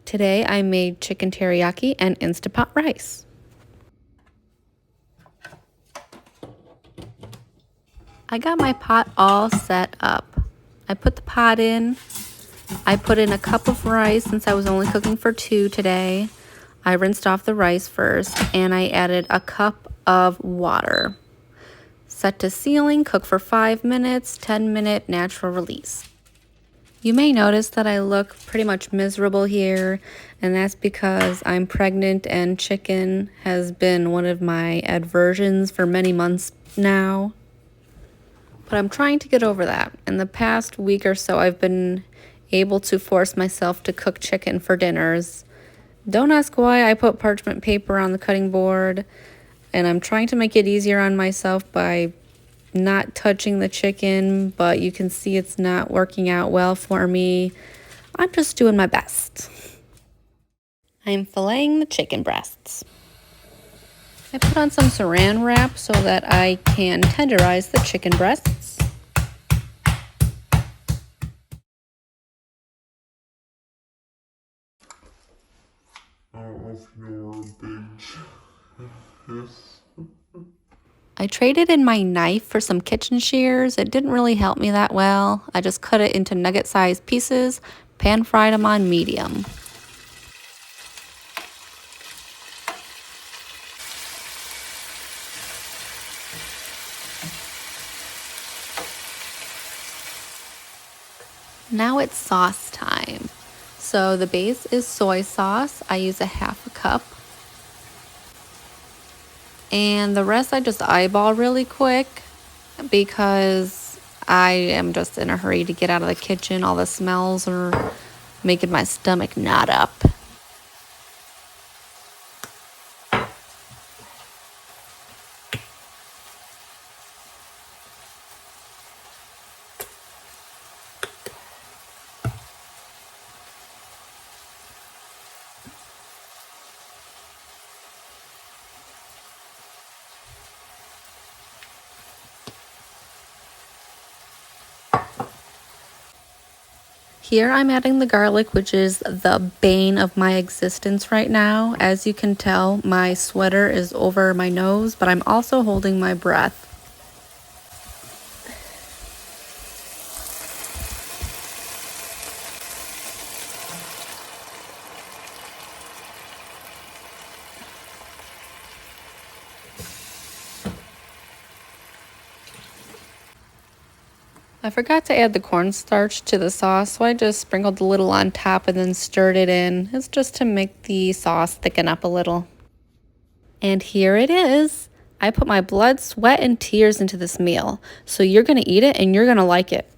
Today I made chicken teriyaki and Instapot rice. I got my pot all set up. I put the pot in. I put in a cup of rice since I was only cooking for 2 today. I rinsed off the rice first and I added a cup of water. Set to sealing, cook for 5 minutes, 10-minute natural release. You may notice that I look pretty much miserable here, and that's because I'm pregnant and chicken has been one of my aversions for many months now. But I'm trying to get over that. In the past week or so, I've been able to force myself to cook chicken for dinners. Don't ask why I put parchment paper on the cutting board, and I'm trying to make it easier on myself by not touching the chicken, but you can see it's not working out well for me. I'm just doing my best. I'm filleting the chicken breasts. I put on some saran wrap so that I can tenderize the chicken breasts. I don't know if you're big. I traded in my knife for some kitchen shears. It didn't really help me that well. I just cut it into nugget-sized pieces, pan-fried them on medium. Now it's sauce time. So the base is soy sauce. I use a half a cup. And the rest I just eyeball really quick because I am just in a hurry to get out of the kitchen. All the smells are making my stomach knot up. Here I'm adding the garlic, which is the bane of my existence right now. As you can tell, my sweater is over my nose, but I'm also holding my breath. I forgot to add the cornstarch to the sauce, so I just sprinkled a little on top and then stirred it in. It's just to make the sauce thicken up a little. And here it is. I put my blood, sweat, and tears into this meal, so you're going to eat it and you're going to like it.